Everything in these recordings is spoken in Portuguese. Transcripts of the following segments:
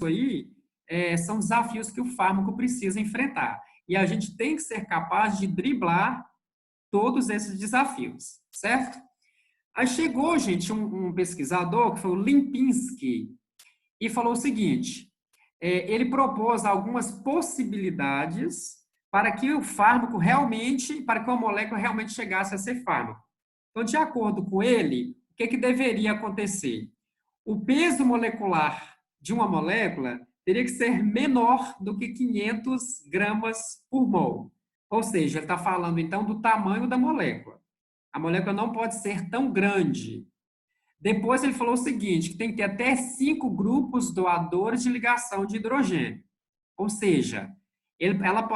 aí são desafios que o fármaco precisa enfrentar. E a gente tem que ser capaz de driblar todos esses desafios, certo? Aí chegou, gente, um pesquisador, que foi o Lipinski, e falou o seguinte, ele propôs algumas possibilidades para que o fármaco realmente, para que uma molécula realmente chegasse a ser fármaco. Então, de acordo com ele, o que deveria acontecer? O peso molecular de uma molécula teria que ser menor do que 500 gramas por mol. Ou seja, ele está falando, então, do tamanho da molécula. A molécula não pode ser tão grande. Depois ele falou o seguinte, que tem que ter até 5 grupos doadores de ligação de hidrogênio. Ou seja,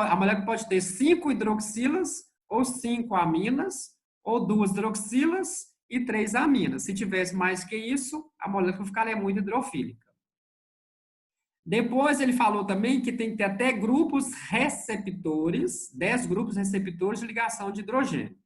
a molécula pode ter 5 hidroxilas, ou 5 aminas, ou 2 hidroxilas e 3 aminas. Se tivesse mais que isso, a molécula ficaria muito hidrofílica. Depois ele falou também que tem que ter até grupos receptores, 10 grupos receptores de ligação de hidrogênio.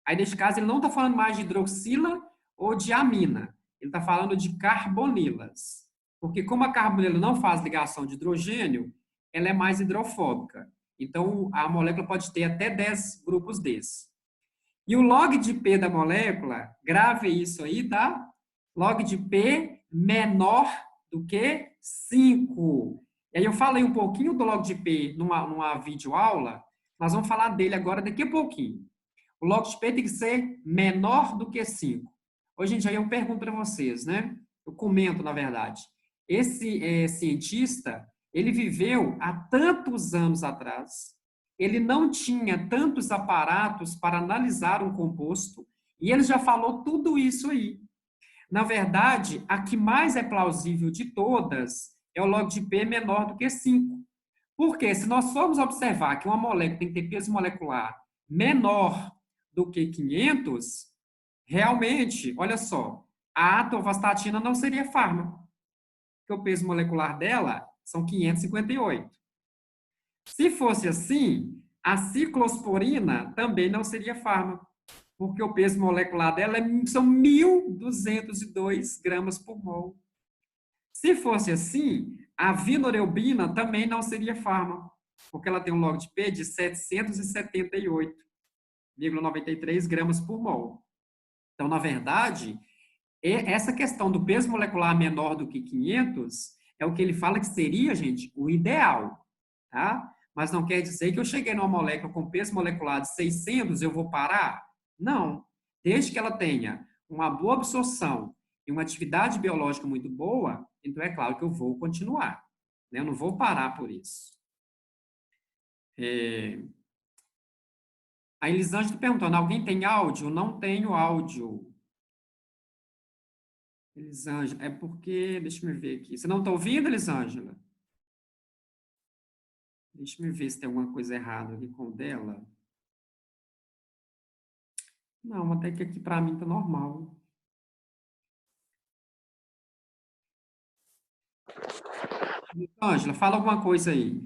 Aí, neste caso, ele não está falando mais de hidroxila ou de amina. Ele está falando de carbonilas. Porque como a carbonila não faz ligação de hidrogênio, ela é mais hidrofóbica. Então, a molécula pode ter até 10 grupos desses. E o log de P da molécula, grave isso aí, tá? Log de P menor do que 5. E aí eu falei um pouquinho do log de P numa videoaula, nós vamos falar dele agora daqui a pouquinho. O log de P tem que ser menor do que 5. Hoje, gente, aí eu pergunto para vocês, né? Eu comento, na verdade. Esse cientista, ele viveu há tantos anos atrás, ele não tinha tantos aparatos para analisar um composto, e ele já falou tudo isso aí. Na verdade, a que mais é plausível de todas é o log de P menor do que 5. Porque se nós formos observar que uma molécula tem que ter peso molecular menor do que 500, realmente, olha só, a atorvastatina não seria fármaco, porque o peso molecular dela são 558. Se fosse assim, a ciclosporina também não seria fármaco, porque o peso molecular dela são 1.202 gramas por mol. Se fosse assim, a vinorelbina também não seria fármaco, porque ela tem um log de P de 778,93 gramas por mol. Então, na verdade, essa questão do peso molecular menor do que 500 é o que ele fala que seria, gente, o ideal, tá? Mas não quer dizer que eu cheguei numa molécula com peso molecular de 600, eu vou parar? Não. Desde que ela tenha uma boa absorção e uma atividade biológica muito boa, então é claro que eu vou continuar, né? Eu não vou parar por isso. A Elisângela está perguntando, alguém tem áudio? Não tenho áudio. Elisângela, é porque, deixa eu ver aqui. Você não está ouvindo, Elisângela? Deixa eu ver se tem alguma coisa errada aqui com o dela. Não, até que aqui para mim está normal. Elisângela, fala alguma coisa aí.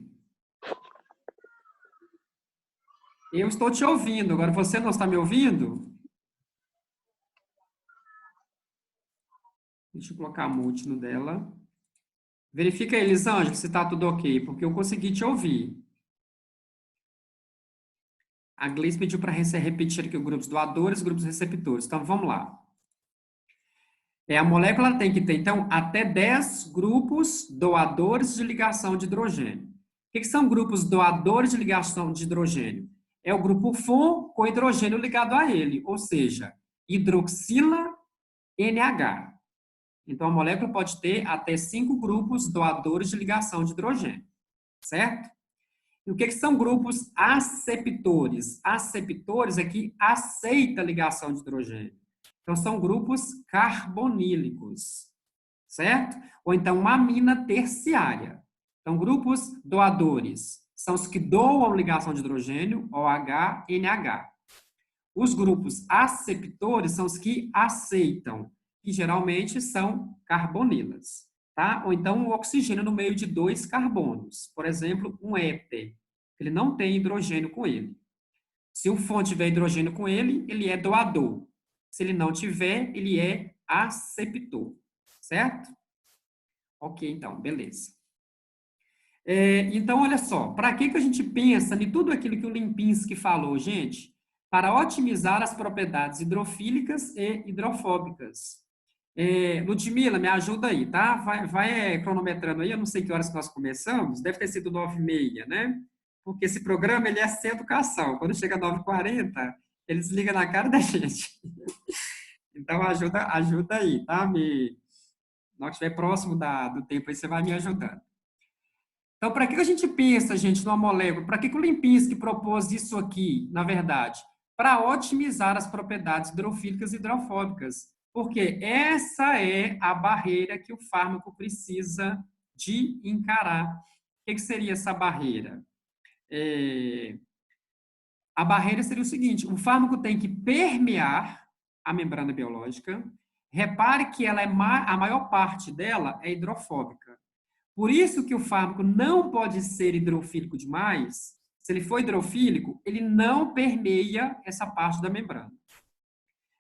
Eu estou te ouvindo, agora você não está me ouvindo? Deixa eu colocar mute no dela. Verifica aí, Elisângela, se está tudo ok, porque eu consegui te ouvir. A Gleice pediu para repetir aqui os grupos doadores e grupos receptores. Então, vamos lá. A molécula tem que ter, então, até 10 grupos doadores de ligação de hidrogênio. O que são grupos doadores de ligação de hidrogênio? É o grupo FON com hidrogênio ligado a ele, ou seja, hidroxila NH. Então, a molécula pode ter até 5 grupos doadores de ligação de hidrogênio, certo? E o que são grupos aceptores? Aceptores é que aceita a ligação de hidrogênio. Então, são grupos carbonílicos, certo? Ou então, uma amina terciária. Então, grupos doadores são os que doam ligação de hidrogênio, OH, NH. Os grupos aceptores são os que aceitam, que geralmente são carbonilas, tá? Ou então, um oxigênio no meio de 2 carbonos. Por exemplo, um éter. Ele não tem hidrogênio com ele. Se o FON tiver hidrogênio com ele, ele é doador. Se ele não tiver, ele é aceptor, certo? Ok, então, beleza. Então, olha só, para que a gente pensa em tudo aquilo que o Limpinski falou, gente? Para otimizar as propriedades hidrofílicas e hidrofóbicas. Ludmila, me ajuda aí, tá? Vai cronometrando aí, eu não sei que horas que nós começamos, deve ter sido 9h30, né? Porque esse programa, ele é sem educação. Quando chega 9h40, ele desliga na cara da gente. Então, ajuda aí, tá? Na hora que estiver próximo do tempo aí, você vai me ajudando. Então, para que a gente pensa, gente, numa molécula? Para que o Limpinski propôs isso aqui, na verdade? Para otimizar as propriedades hidrofílicas e hidrofóbicas. Porque essa é a barreira que o fármaco precisa de encarar. O que seria essa barreira? A barreira seria o seguinte: o fármaco tem que permear a membrana biológica. Repare que ela a maior parte dela é hidrofóbica. Por isso que o fármaco não pode ser hidrofílico demais. Se ele for hidrofílico, ele não permeia essa parte da membrana.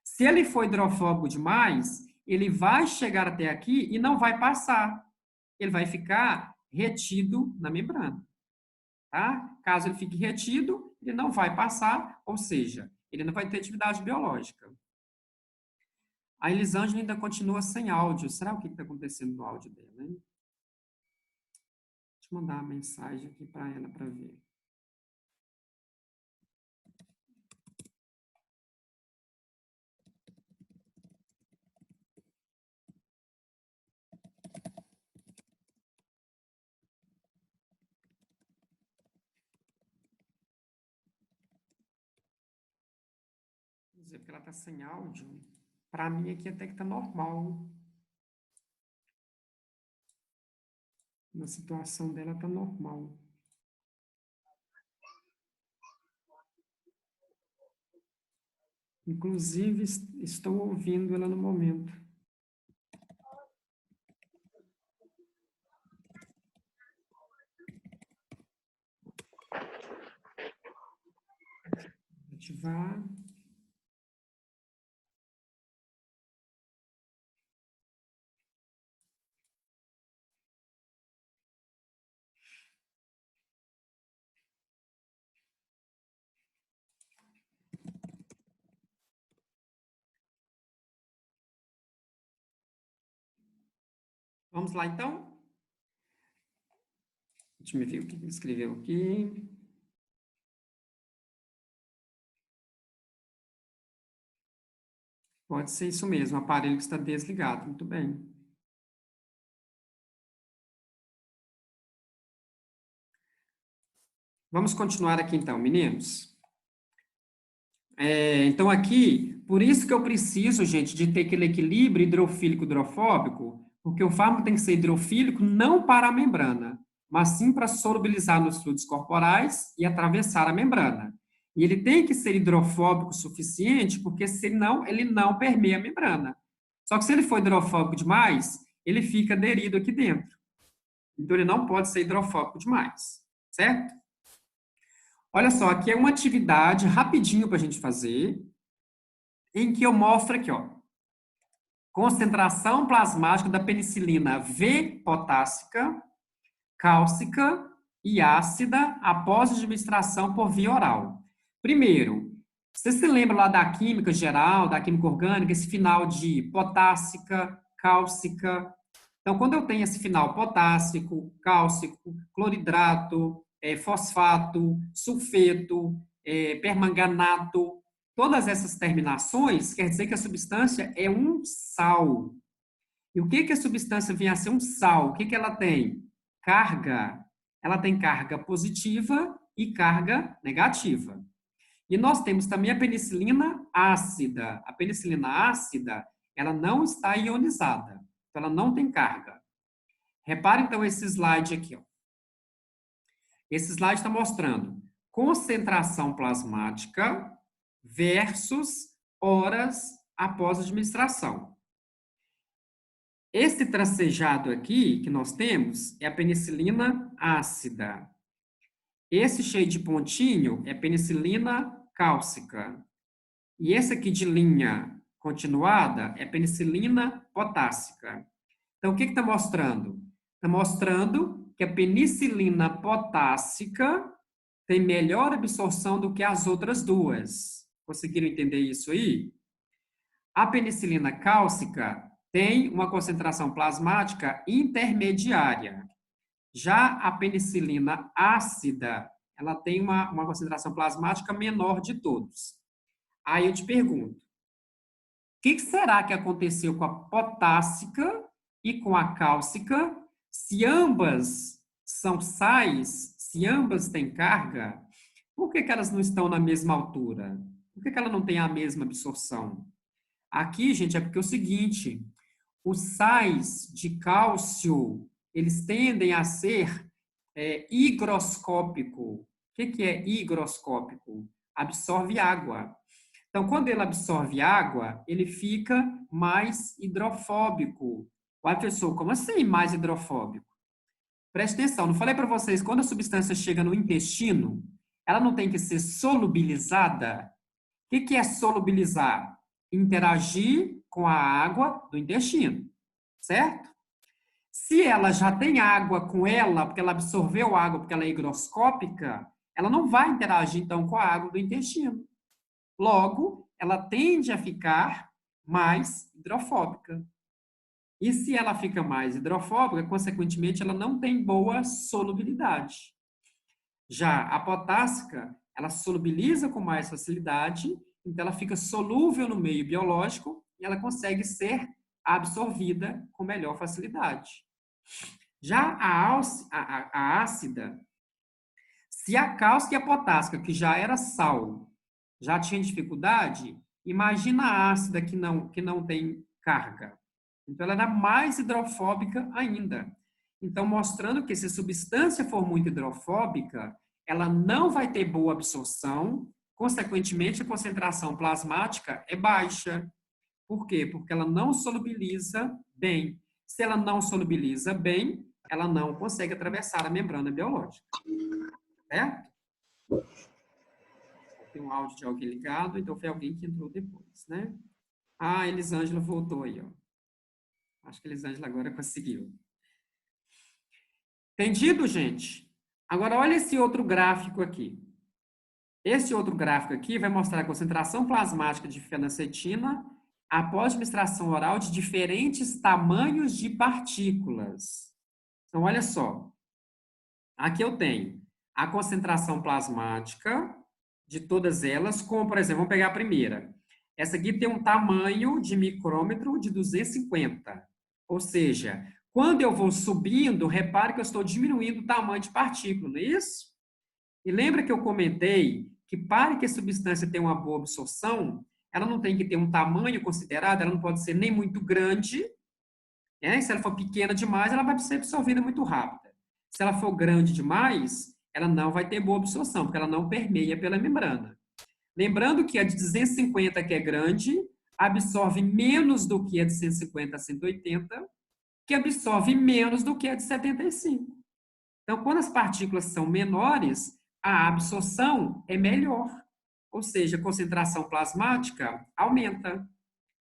Se ele for hidrofóbico demais, ele vai chegar até aqui e não vai passar. Ele vai ficar retido na membrana. Tá? Caso ele fique retido, ele não vai passar, ou seja, ele não vai ter atividade biológica. A Elisângela ainda continua sem áudio. Será o que está acontecendo no áudio dela, hein? Deixa eu mandar uma mensagem aqui para ela para ver. Quer dizer, porque ela está sem áudio. Para mim aqui até que está normal. Na situação dela está normal. Inclusive, estou ouvindo ela no momento. Ativar. Vamos lá, então? Deixa eu ver o que ele escreveu aqui. Pode ser isso mesmo, o aparelho que está desligado. Muito bem. Vamos continuar aqui, então, meninos. Então, aqui, por isso que eu preciso, gente, de ter aquele equilíbrio hidrofílico-hidrofóbico, porque o fármaco tem que ser hidrofílico não para a membrana, mas sim para solubilizar nos fluidos corporais e atravessar a membrana. E ele tem que ser hidrofóbico o suficiente, porque senão ele não permeia a membrana. Só que se ele for hidrofóbico demais, ele fica aderido aqui dentro. Então, ele não pode ser hidrofóbico demais, certo? Olha só, aqui é uma atividade rapidinho para a gente fazer, em que eu mostro aqui, ó, concentração plasmática da penicilina V potássica, cálcica e ácida após administração por via oral. Primeiro, você se lembra lá da química geral, da química orgânica, esse final de potássica, cálcica. Então, quando eu tenho esse final potássico, cálcico, cloridrato, fosfato, sulfeto, permanganato, todas essas terminações quer dizer que a substância é um sal. E o que que a substância vem a ser um sal? O que que ela tem? Carga. Ela tem carga positiva e carga negativa. E nós temos também a penicilina ácida. A penicilina ácida, ela não está ionizada. Então, ela não tem carga. Repare, então, esse slide aqui. Ó. Esse slide está mostrando concentração plasmática versus horas após a administração. Esse tracejado aqui que nós temos é a penicilina ácida. Esse cheio de pontinho é penicilina cálcica. E esse aqui de linha continuada é penicilina potássica. Então, o que está mostrando? Está mostrando que a penicilina potássica tem melhor absorção do que as outras duas. Conseguiram entender isso aí? A penicilina cálcica tem uma concentração plasmática intermediária. Já a penicilina ácida, ela tem uma concentração plasmática menor de todos. Aí eu te pergunto, o que será que aconteceu com a potássica e com a cálcica? Se ambas são sais, se ambas têm carga, por que elas não estão na mesma altura? Por que ela não tem a mesma absorção? Aqui, gente, é porque é o seguinte, os sais de cálcio, eles tendem a ser higroscópico. O que é higroscópico? Absorve água. Então, quando ele absorve água, ele fica mais hidrofóbico. Uai, professor, como assim mais hidrofóbico? Preste atenção, não falei para vocês, quando a substância chega no intestino, ela não tem que ser solubilizada? O que é solubilizar? Interagir com a água do intestino, certo? Se ela já tem água com ela, porque ela absorveu água, porque ela é higroscópica, ela não vai interagir, então, com a água do intestino. Logo, ela tende a ficar mais hidrofóbica. E se ela fica mais hidrofóbica, consequentemente, ela não tem boa solubilidade. Já a potássica, ela solubiliza com mais facilidade, então ela fica solúvel no meio biológico e ela consegue ser absorvida com melhor facilidade. Já a ácida, se a cálcica e a potássica, que já era sal, já tinha dificuldade, imagina a ácida que não tem carga. Então, ela era mais hidrofóbica ainda. Então, mostrando que se a substância for muito hidrofóbica, ela não vai ter boa absorção, consequentemente, a concentração plasmática é baixa. Por quê? Porque ela não solubiliza bem. Se ela não solubiliza bem, ela não consegue atravessar a membrana biológica. Certo? Tem um áudio de alguém ligado, então foi alguém que entrou depois, né? Ah, Elisângela voltou aí, ó. Acho que a Elisângela agora conseguiu. Entendido, gente? Agora, olha esse outro gráfico aqui. Esse outro gráfico aqui vai mostrar a concentração plasmática de fenacetina após administração oral de diferentes tamanhos de partículas. Então, olha só. Aqui eu tenho a concentração plasmática de todas elas, como, por exemplo, vamos pegar a primeira. Essa aqui tem um tamanho de micrômetro de 250. Ou seja, quando eu vou subindo, repare que eu estou diminuindo o tamanho de partícula, não é isso? E lembra que eu comentei que para que a substância tenha uma boa absorção, ela não tem que ter um tamanho considerado, ela não pode ser nem muito grande, né? Se ela for pequena demais, ela vai ser absorvida muito rápida. Se ela for grande demais, ela não vai ter boa absorção, porque ela não permeia pela membrana. Lembrando que a de 250, que é grande, absorve menos do que a de 150 a 180, que absorve menos do que a de 75. Então, quando as partículas são menores, a absorção é melhor, ou seja, a concentração plasmática aumenta.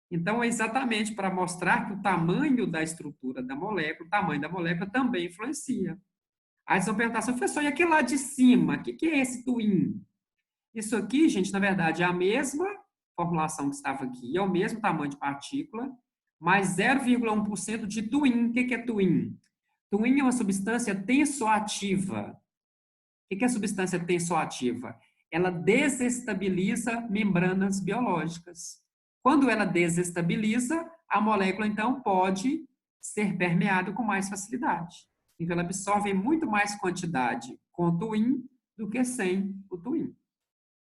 Então, é exatamente para mostrar que o tamanho da estrutura da molécula, o tamanho da molécula também influencia. Aí vocês vão perguntar assim, professor, e aquele lá de cima, o que é esse twin? Isso aqui, gente, na verdade, é a mesma formulação que estava aqui, é o mesmo tamanho de partícula, mas 0,1% de twin. O que é twin? Twin é uma substância tensoativa. O que é substância tensoativa? Ela desestabiliza membranas biológicas. Quando ela desestabiliza, a molécula, então, pode ser permeada com mais facilidade. Então, ela absorve muito mais quantidade com o twin do que sem o twin.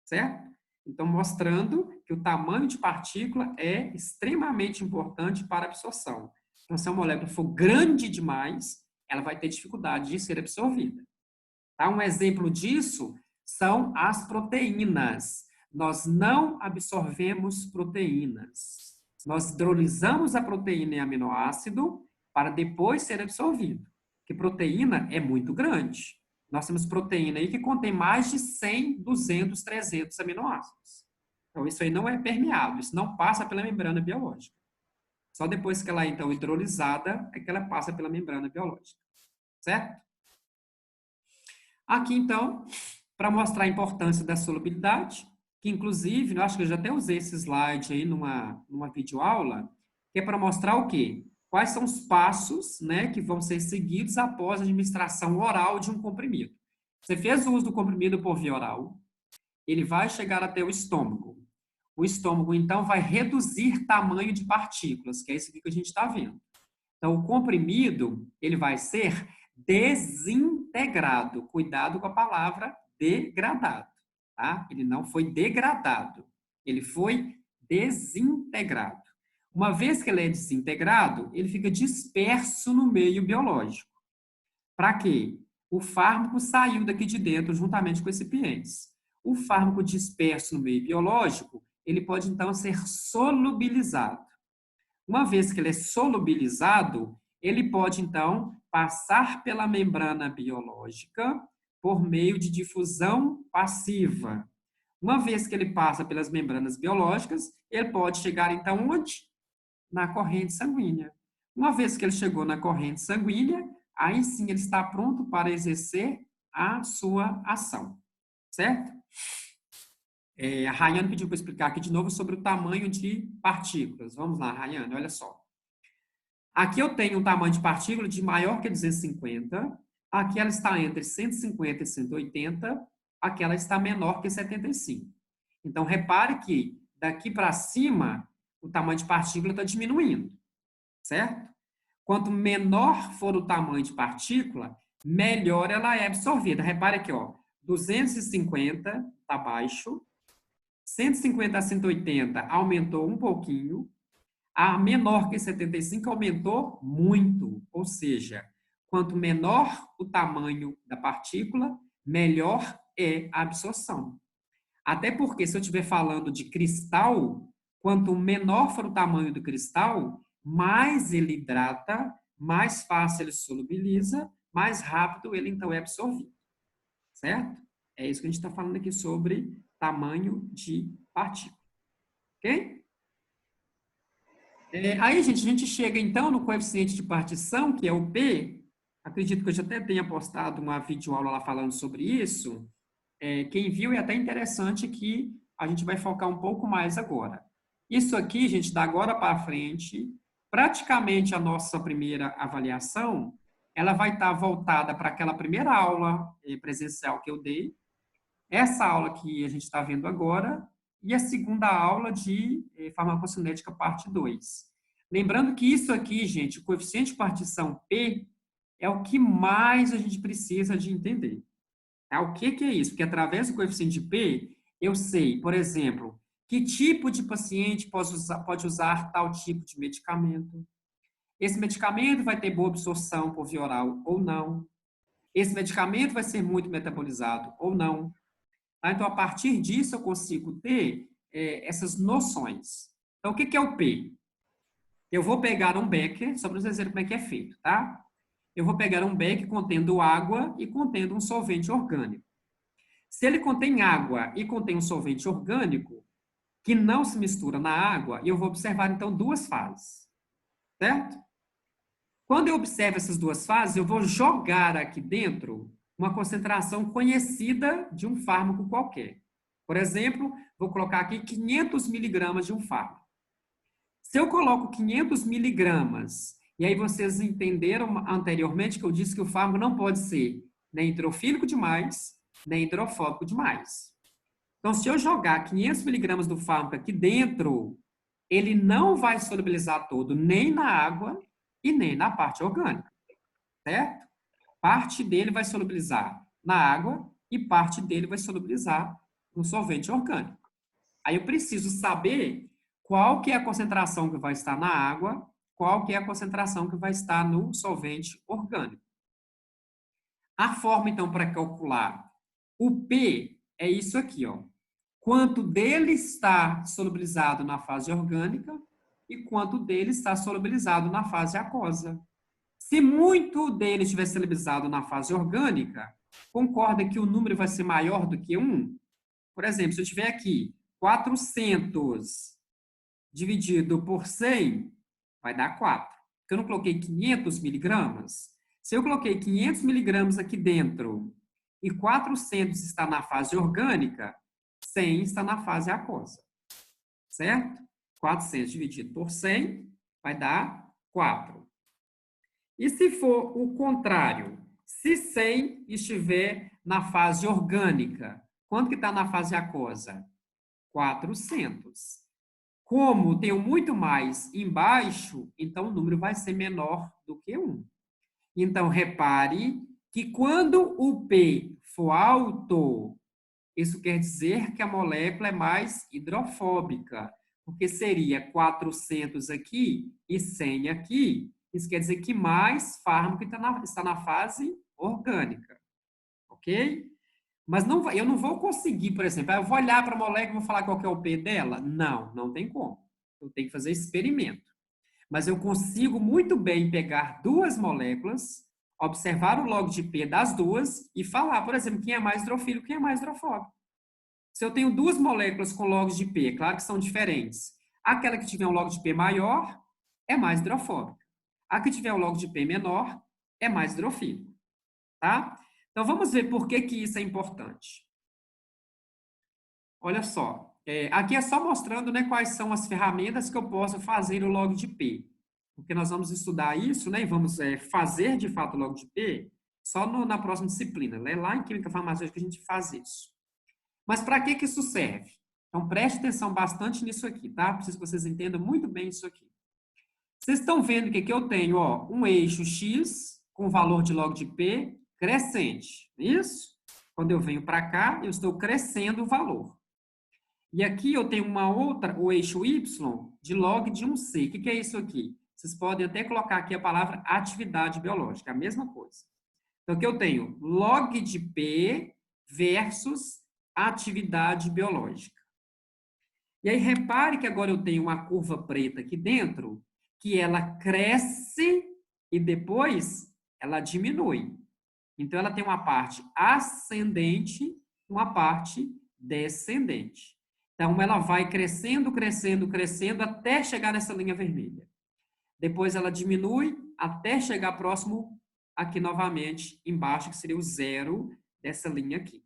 Certo? Então, mostrando que o tamanho de partícula é extremamente importante para a absorção. Então, se a molécula for grande demais, ela vai ter dificuldade de ser absorvida. Tá? Um exemplo disso são as proteínas. Nós não absorvemos proteínas. Nós hidrolisamos a proteína em aminoácido para depois ser absorvido. Porque proteína é muito grande. Nós temos proteína aí que contém mais de 100, 200, 300 aminoácidos. Então, isso aí não é permeável, isso não passa pela membrana biológica. Só depois que ela é, então, hidrolisada, é que ela passa pela membrana biológica. Certo? Aqui, então, para mostrar a importância da solubilidade, que inclusive, eu acho que eu já até usei esse slide aí numa videoaula, que é para mostrar o quê? Quais são os passos, né, que vão ser seguidos após a administração oral de um comprimido. Você fez o uso do comprimido por via oral, ele vai chegar até o estômago. O estômago, então, vai reduzir tamanho de partículas, que é isso aqui que a gente está vendo. Então, o comprimido, ele vai ser desintegrado. Cuidado com a palavra degradado, tá? Ele não foi degradado, ele foi desintegrado. Uma vez que ele é desintegrado, ele fica disperso no meio biológico. Para quê? O fármaco saiu daqui de dentro juntamente com esse recipientes. O fármaco disperso no meio biológico, ele pode então ser solubilizado. Uma vez que ele é solubilizado, ele pode, então, passar pela membrana biológica por meio de difusão passiva. Uma vez que ele passa pelas membranas biológicas, ele pode chegar, então, onde? Na corrente sanguínea. Uma vez que ele chegou na corrente sanguínea, aí sim ele está pronto para exercer a sua ação. Certo? A Rayane pediu para explicar aqui de novo sobre o tamanho de partículas. Vamos lá, Rayane, olha só. Aqui eu tenho um tamanho de partícula de maior que 250. Aqui ela está entre 150 e 180. Aqui ela está menor que 75. Então, repare que daqui para cima, o tamanho de partícula está diminuindo, certo? Quanto menor for o tamanho de partícula, melhor ela é absorvida. Repare aqui, ó, 250 está baixo, 150 a 180 aumentou um pouquinho, a menor que 75 aumentou muito, ou seja, quanto menor o tamanho da partícula, melhor é a absorção. Até porque, se eu estiver falando de cristal, quanto menor for o tamanho do cristal, mais ele hidrata, mais fácil ele solubiliza, mais rápido ele então é absorvido. Certo? É isso que a gente está falando aqui sobre tamanho de partícula. Ok? Aí, gente, a gente chega então no coeficiente de partição, que é o P. Acredito que eu já até tenha postado uma videoaula lá falando sobre isso. Quem viu é até interessante que a gente vai focar um pouco mais agora. Isso aqui, gente, da agora para frente, praticamente a nossa primeira avaliação, ela vai estar voltada para aquela primeira aula presencial que eu dei, essa aula que a gente está vendo agora, e a segunda aula de farmacocinética parte 2. Lembrando que isso aqui, gente, o coeficiente de partição P é o que mais a gente precisa de entender. O que é isso? Porque através do coeficiente de P, eu sei, por exemplo, que tipo de paciente pode usar tal tipo de medicamento. Esse medicamento vai ter boa absorção por via oral ou não. Esse medicamento vai ser muito metabolizado ou não. Então, a partir disso, eu consigo ter essas noções. Então, o que é o P? Eu vou pegar um becker, só para vocês verem como é que é feito, tá? Eu vou pegar um becker contendo água e contendo um solvente orgânico. Se ele contém água e contém um solvente orgânico, que não se mistura na água, eu vou observar, então, duas fases, certo? Quando eu observo essas duas fases, eu vou jogar aqui dentro uma concentração conhecida de um fármaco qualquer. Por exemplo, vou colocar aqui 500 miligramas de um fármaco. Se eu coloco 500 miligramas, e aí vocês entenderam anteriormente que eu disse que o fármaco não pode ser nem hidrofílico demais, nem hidrofóbico demais. Então, se eu jogar 500 miligramas do fármaco aqui dentro, ele não vai solubilizar todo, nem na água e nem na parte orgânica, certo? Parte dele vai solubilizar na água e parte dele vai solubilizar no solvente orgânico. Aí eu preciso saber qual que é a concentração que vai estar na água, qual que é a concentração que vai estar no solvente orgânico. A forma, então, para calcular o P é isso aqui, ó. Quanto dele está solubilizado na fase orgânica e quanto dele está solubilizado na fase aquosa. Se muito dele estiver solubilizado na fase orgânica, concorda que o número vai ser maior do que 1? Por exemplo, se eu tiver aqui 400 dividido por 100, vai dar 4. Porque eu não coloquei 500 miligramas. Se eu coloquei 500 miligramas aqui dentro e 400 está na fase orgânica, 100 está na fase aquosa. Certo? 400 dividido por 100 vai dar 4. E se for o contrário, se 100 estiver na fase orgânica, quanto que está na fase aquosa? 400. Como tenho muito mais embaixo, então o número vai ser menor do que 1. Então, repare que quando o P for alto, isso quer dizer que a molécula é mais hidrofóbica, porque seria 400 aqui e 100 aqui. Isso quer dizer que mais fármaco está na fase orgânica. Ok? Mas não, eu não vou conseguir, por exemplo, eu vou olhar para a molécula e vou falar qual que é o P dela? Não, não tem como. Eu tenho que fazer experimento. Mas eu consigo muito bem pegar duas moléculas, observar o log de P das duas e falar, por exemplo, quem é mais hidrofílico, quem é mais hidrofóbico. Se eu tenho duas moléculas com logs de P, claro que são diferentes. Aquela que tiver um log de P maior é mais hidrofóbica. A que tiver um log de P menor é mais hidrofílica. Tá? Então, vamos ver por que isso é importante. Olha só. Aqui é só mostrando, né, quais são as ferramentas que eu posso fazer o log de P. Porque nós vamos estudar isso, né, e vamos fazer, de fato, o log de P só na próxima disciplina. Lá em Química Farmacêutica a gente faz isso. Mas para que isso serve? Então, preste atenção bastante nisso aqui, tá? Preciso que vocês entendam muito bem isso aqui. Vocês estão vendo que aqui eu tenho, ó, um eixo X com valor de log de P crescente. Isso? Quando eu venho para cá, eu estou crescendo o valor. E aqui eu tenho o eixo Y de log de 1C. O que é isso aqui? Vocês podem até colocar aqui a palavra atividade biológica, é a mesma coisa. Então, aqui eu tenho log de P versus atividade biológica. E aí, repare que agora eu tenho uma curva preta aqui dentro, que ela cresce e depois ela diminui. Então, ela tem uma parte ascendente e uma parte descendente. Então, ela vai crescendo, crescendo, crescendo até chegar nessa linha vermelha. Depois, ela diminui até chegar próximo aqui novamente, embaixo, que seria o zero dessa linha aqui.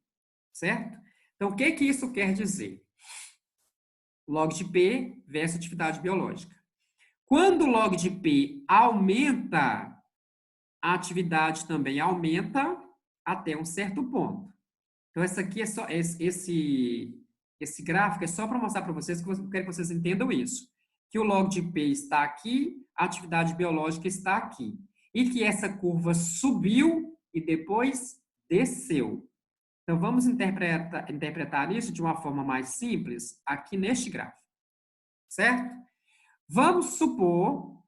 Certo? Então, o que isso quer dizer? Log de P versus atividade biológica. Quando o log de P aumenta, a atividade também aumenta até um certo ponto. Então, essa aqui é só esse gráfico é só para mostrar para vocês que eu quero que vocês entendam isso. Que o log de P está aqui, a atividade biológica está aqui. E que essa curva subiu e depois desceu. Então, vamos interpretar isso de uma forma mais simples aqui neste gráfico. Certo? Vamos supor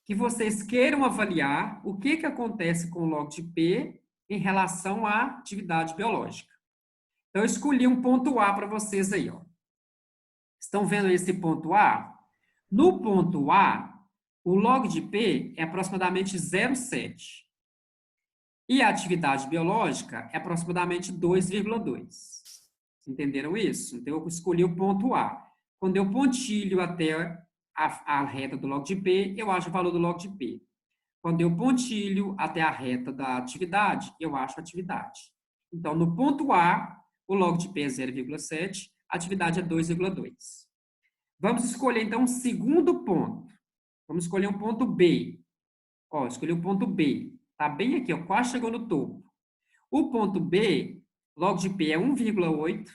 que vocês queiram avaliar o que acontece com o log de P em relação à atividade biológica. Então, eu escolhi um ponto A para vocês aí. Ó. Estão vendo esse ponto A? No ponto A, o log de P é aproximadamente 0,7. E a atividade biológica é aproximadamente 2,2. Entenderam isso? Então, eu escolhi o ponto A. Quando eu pontilho até a reta do log de P, eu acho o valor do log de P. Quando eu pontilho até a reta da atividade, eu acho a atividade. Então, no ponto A, o log de P é 0,7, a atividade é 2,2. Vamos escolher, então, um segundo ponto. Vamos escolher um ponto B. Ó, escolhi o ponto B. Está bem aqui, ó, quase chegou no topo. O ponto B, log de P é 1,8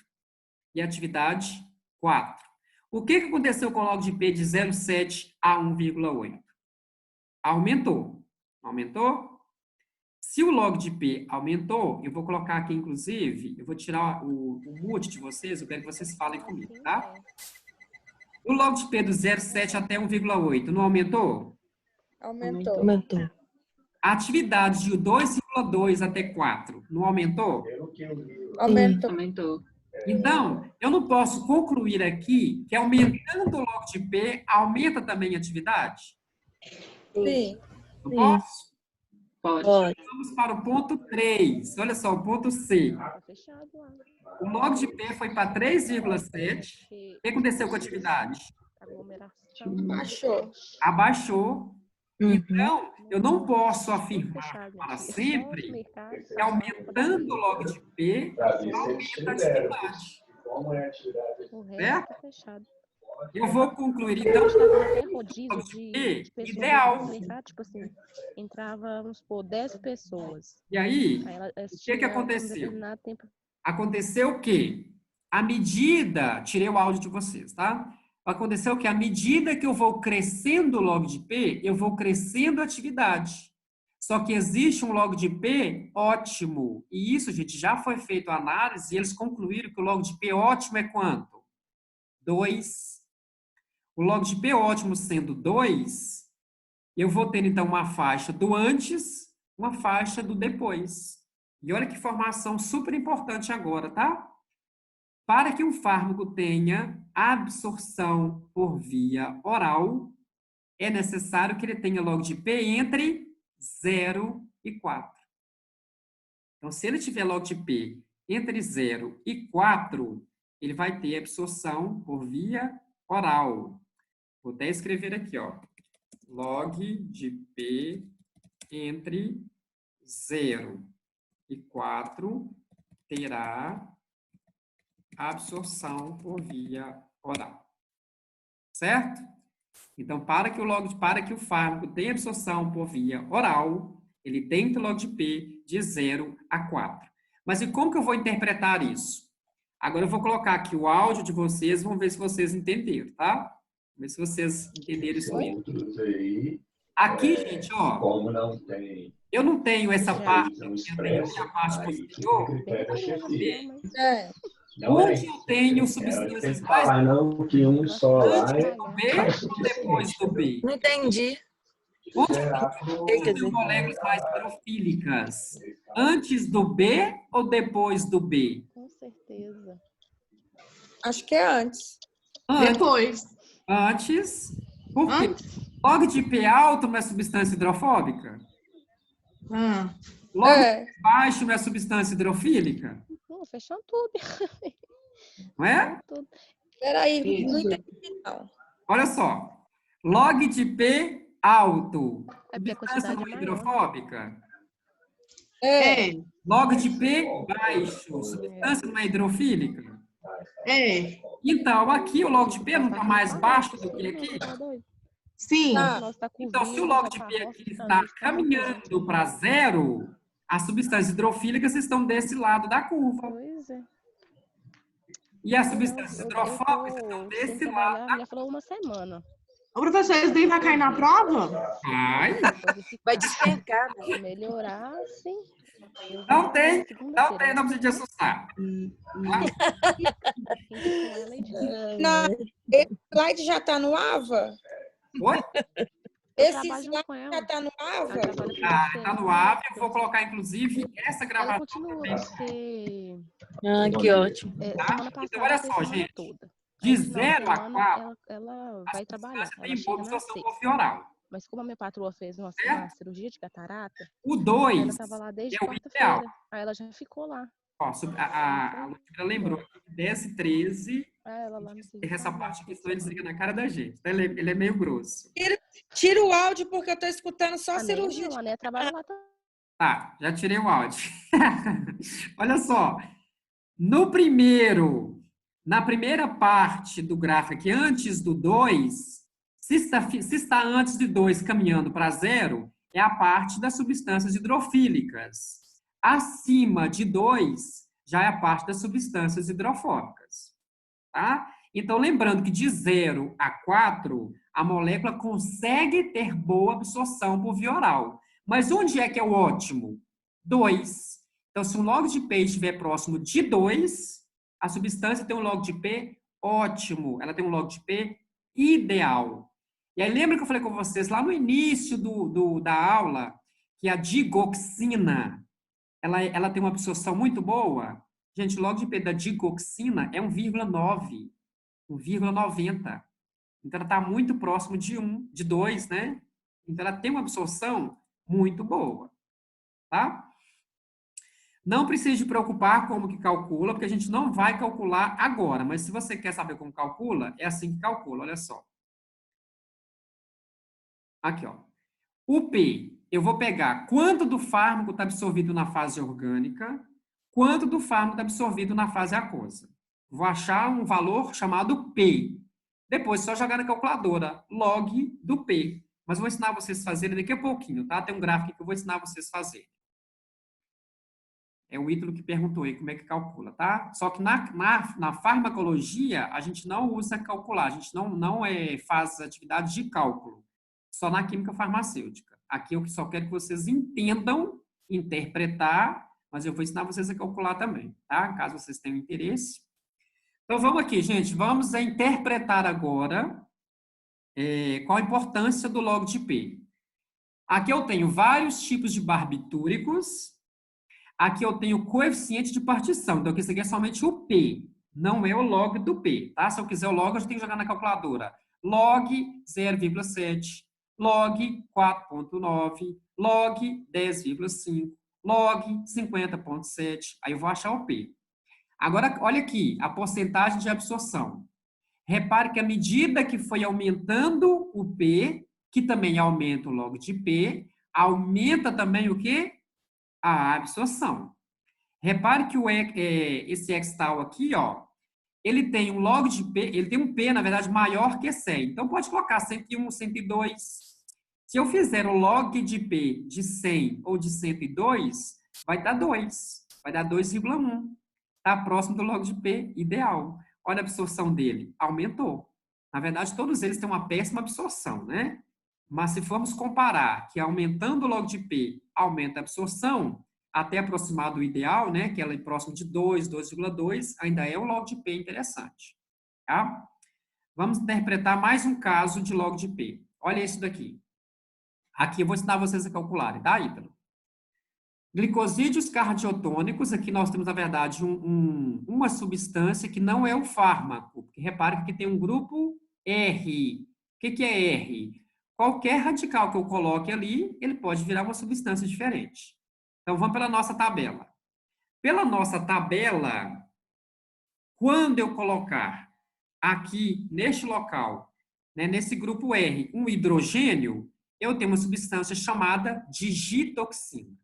e a atividade 4. O que aconteceu com o log de P de 0,7 a 1,8? Aumentou. Aumentou? Se o log de P aumentou, eu vou colocar aqui, inclusive, eu vou tirar o mute de vocês, eu quero que vocês falem comigo, tá? O log de P do 0,7 até 1,8 não aumentou? Aumentou. A atividade de 2,2 até 4 não aumentou? Aumentou. Então, eu não posso concluir aqui que aumentando o log de P, aumenta também a atividade? Sim. Não posso? Pode. Vamos para o ponto 3. Olha só, o ponto C. O log de P foi para 3,7. O que aconteceu com a atividade? Baixou. Abaixou. Então, eu não posso afirmar para sempre que aumentando o log de P, aumenta a atividade. Certo? Eu vou concluir, então, até rodízio de pessoas ideal. No mercado, tipo assim, entrava, vamos supor, 10 pessoas. E aí, o que aconteceu? Aconteceu o quê? À medida, tirei o áudio de vocês, tá? Aconteceu que à medida que eu vou crescendo o log de P, eu vou crescendo a atividade. Só que existe um log de P ótimo. E isso, gente, já foi feito a análise e eles concluíram que o log de P ótimo é quanto? 2. O log de P ótimo sendo 2, eu vou ter, então, uma faixa do antes, uma faixa do depois. E olha que informação super importante agora, tá? Para que um fármaco tenha absorção por via oral, é necessário que ele tenha log de P entre 0 e 4. Então, se ele tiver log de P entre 0 e 4, ele vai ter absorção por via oral. Vou até escrever aqui, ó. Log de P entre 0 e 4 terá absorção por via oral. Certo? Então, para que o fármaco tenha absorção por via oral, ele tem que log de P de 0 a 4. Mas e como que eu vou interpretar isso? Agora eu vou colocar aqui o áudio de vocês, vamos ver se vocês entenderam, tá? Vamos ver se vocês entenderam isso mesmo. Aqui, gente, ó, como não tem, eu não tenho essa parte, a parte posterior. Onde eu tenho substâncias mais não que um só lá antes do B ou depois do B? Não entendi. Onde eu tenho moléculas mais hidrofílicas? Antes do B ou depois do B? Com certeza. Acho que é antes. Depois. Antes. Por quê? Log de P alto não é substância hidrofóbica? Log de P baixo não é substância hidrofílica? Fechando tudo. Não é? Peraí, não entendi não. Olha só. Log de P alto. É porque a Substância quantidade não é é maior. hidrofóbica? É. Log de P baixo. Substância não é hidrofílica? É. Então, aqui o log de P não está mais baixo do que aqui? Sim. Então, se o log de P aqui está caminhando para 0, as substâncias hidrofílicas estão desse lado da curva. Pois é. E as substâncias hidrofóbicas estão desse lado. Já falou uma semana. Ô, professor, esse daí vai cair na prova? Vai despencar. Vai melhorar, sim. Não tem, não precisa de assustar. Não, esse slide já está no AVA? Oi? Esse slide já está no AVA? Está no AVA. Eu vou colocar, inclusive, essa gravação também. Que ótimo. Então, olha só, gente. De 0 a 4, ela vai trabalhar. Tem boa absorção por via oral. Mas como a minha patroa fez uma cirurgia de catarata, o 2 ela estava lá desde é o quarta-feira. ideal. Aí ela já ficou lá. Ó, a Ludmila lembrou que 10 e 13, ela lá essa parte aqui, senão ele desliga na cara da gente. Ele é meio grosso. Tira o áudio, porque eu estou escutando só a cirurgia. A Né trabalha lá também. Tá, já tirei o áudio. Olha só. Na primeira parte do gráfico aqui, antes do 2, se está antes de 2 caminhando para 0, é a parte das substâncias hidrofílicas. Acima de 2, já é a parte das substâncias hidrofóbicas. Tá? Então, lembrando que de 0 a 4, a molécula consegue ter boa absorção por via oral. Mas onde é que é o ótimo? 2. Então, se um log de P estiver próximo de 2, a substância tem um log de P ótimo. Ela tem um log de P ideal. E aí, lembra que eu falei com vocês lá no início da aula que a digoxina, ela tem uma absorção muito boa? Gente, o log de P da digoxina é 1,9. 1,90. Então, ela está muito próximo de 2, né? Então, ela tem uma absorção muito boa. Tá? Não precisa de preocupar como que calcula, porque a gente não vai calcular agora. Mas se você quer saber como calcula, é assim que calcula, olha só. Aqui, ó. O P, eu vou pegar quanto do fármaco está absorvido na fase orgânica, quanto do fármaco está absorvido na fase aquosa. Vou achar um valor chamado P. Depois, só jogar na calculadora, log do P. Mas vou ensinar vocês a fazerem daqui a pouquinho, tá? Tem um gráfico que eu vou ensinar vocês a fazerem. É o Ítalo que perguntou aí como é que calcula, tá? Só que na farmacologia, a gente não usa calcular, a gente não faz atividade de cálculo, só na química farmacêutica. Aqui eu só quero que vocês entendam, interpretar, mas eu vou ensinar vocês a calcular também, tá? Caso vocês tenham interesse. Então, vamos aqui, gente. Vamos interpretar agora qual a importância do log de P. Aqui eu tenho vários tipos de barbitúricos. Aqui eu tenho coeficiente de partição. Então, aqui isso aqui é somente o P. Não é o log do P, tá? Se eu quiser o log, eu tenho que jogar na calculadora. Log 0,7, log 4,9, log 10,5, log 50,7. Aí eu vou achar o P. Agora, olha aqui, a porcentagem de absorção. Repare que à medida que foi aumentando o P, que também aumenta o log de P, aumenta também o quê? A absorção. Repare que esse X-tal aqui, ó, ele tem um log de P, ele tem um P, na verdade, maior que 100. Então, pode colocar 101, 102. Se eu fizer o log de P de 100 ou de 102, vai dar 2. Vai dar 2,1. Está próximo do log de P ideal. Olha a absorção dele. Aumentou. Na verdade, todos eles têm uma péssima absorção, né? Mas se formos comparar que aumentando o log de P aumenta a absorção, até aproximar do ideal, né, que ela é próximo de 2, 2,2, ainda é um log de P interessante. Tá? Vamos interpretar mais um caso de log de P. Olha isso daqui. Aqui eu vou ensinar vocês a calcularem, tá, Ítalo? Glicosídeos cardiotônicos, aqui nós temos, na verdade, uma substância que não é o fármaco. Porque repare que aqui tem um grupo R. O que é R? Qualquer radical que eu coloque ali, ele pode virar uma substância diferente. Então, vamos pela nossa tabela. Pela nossa tabela, quando eu colocar aqui, neste local, né, nesse grupo R, um hidrogênio, eu tenho uma substância chamada digitoxina.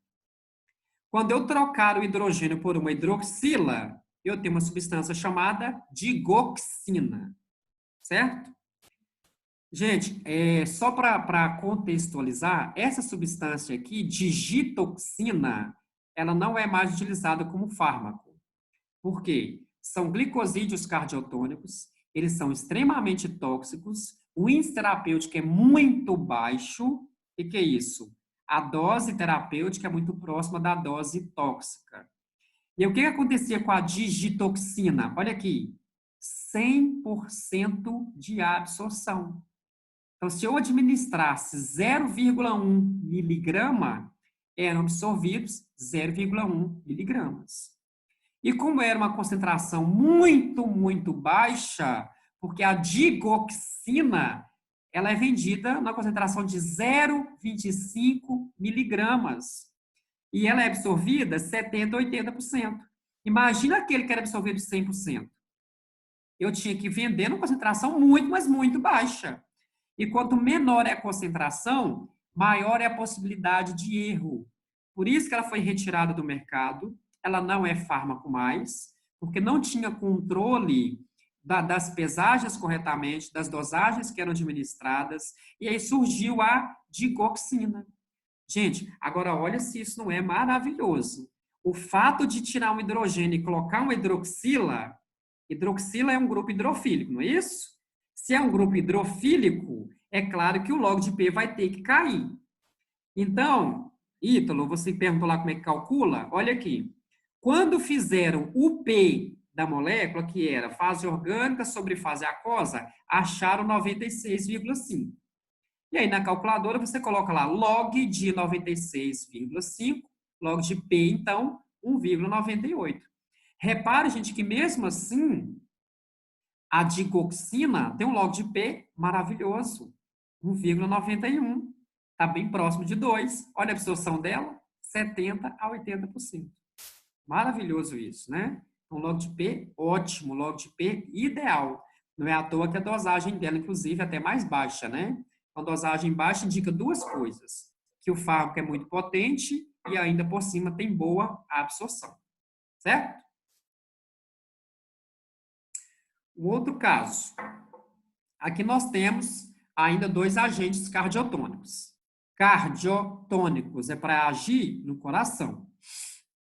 Quando eu trocar o hidrogênio por uma hidroxila, eu tenho uma substância chamada digoxina. Certo? Gente, só para contextualizar, essa substância aqui, digitoxina, ela não é mais utilizada como fármaco. Por quê? São glicosídeos cardiotônicos, eles são extremamente tóxicos, o índice terapêutico é muito baixo. O que é isso? A dose terapêutica é muito próxima da dose tóxica. E o que acontecia com a digitoxina? Olha aqui, 100% de absorção. Então, se eu administrasse 0,1 miligrama, eram absorvidos 0,1 miligramas. E como era uma concentração muito, muito baixa, porque a digoxina, ela é vendida na concentração de 0,25 miligramas. E ela é absorvida 70%, 80%. Imagina aquele que era absorvido 100%. Eu tinha que vender numa concentração muito, mas muito baixa. E quanto menor é a concentração, maior é a possibilidade de erro. Por isso que ela foi retirada do mercado. Ela não é fármaco mais, porque não tinha controle das pesagens corretamente, das dosagens que eram administradas, e aí surgiu a digoxina. Gente, agora olha se isso não é maravilhoso. O fato de tirar um hidrogênio e colocar uma hidroxila, hidroxila é um grupo hidrofílico, não é isso? Se é um grupo hidrofílico, é claro que o log de P vai ter que cair. Então, Ítalo, você perguntou lá como é que calcula? Olha aqui. Quando fizeram o P da molécula, que era fase orgânica sobre fase aquosa, acharam 96,5. E aí, na calculadora, você coloca lá log de 96,5, log de P, então, 1,98. Repare, gente, que mesmo assim, a digoxina tem um log de P maravilhoso, 1,91. Está bem próximo de 2. Olha a absorção dela, 70% a 80%. Maravilhoso isso, né? Um log de P ótimo, log de P ideal. Não é à toa que a dosagem dela, inclusive, é até mais baixa, né? Uma dosagem baixa indica duas coisas. que o fármaco é muito potente e ainda por cima tem boa absorção. Certo? O outro caso. Aqui nós temos ainda 2 agentes cardiotônicos. Cardiotônicos é para agir no coração.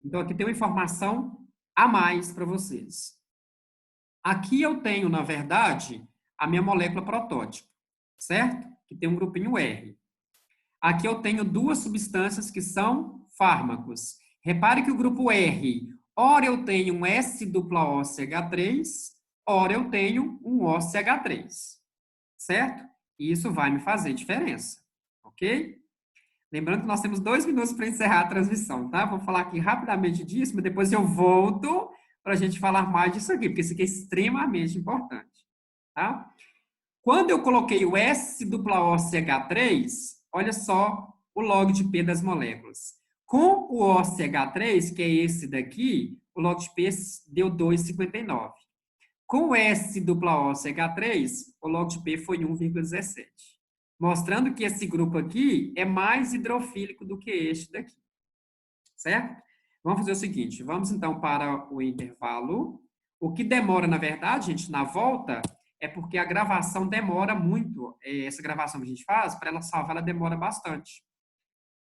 Então, aqui tem uma informação a mais para vocês. Aqui eu tenho, na verdade, a minha molécula protótipo, certo? Que tem um grupinho R. Aqui eu tenho 2 substâncias que são fármacos. Repare que o grupo R, ora eu tenho um S-OCH3, ora eu tenho um OCH3, certo? E isso vai me fazer diferença, ok? Lembrando que nós temos 2 minutos para encerrar a transmissão, tá? Vou falar aqui rapidamente disso, mas depois eu volto para a gente falar mais disso aqui, porque isso aqui é extremamente importante, tá? Quando eu coloquei o S-OCH3, olha só o log de P das moléculas. Com o OCH3, que é esse daqui, o log de P deu 2,59. Com o S-OCH3, o log de P foi 1,17. Mostrando que esse grupo aqui é mais hidrofílico do que este daqui. Certo? Vamos fazer o seguinte, vamos então para o intervalo. O que demora, na verdade, gente, na volta, é porque a gravação demora muito. Essa gravação que a gente faz, para ela salvar, ela demora bastante.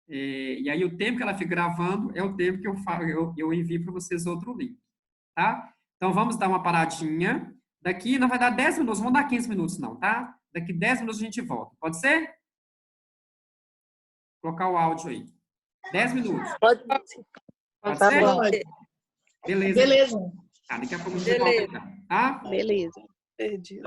E aí o tempo que ela fica gravando é o tempo que eu envio para vocês outro link. Tá? Então vamos dar uma paradinha. Daqui, na verdade, 10 minutos, não vamos dar 15 minutos não, tá? Daqui 10 minutos a gente volta. Pode ser? Vou colocar o áudio aí. 10 minutos. Pode ser? Pode. Beleza. Beleza. Tá, daqui a pouco a gente volta, tá? Beleza. Perdi.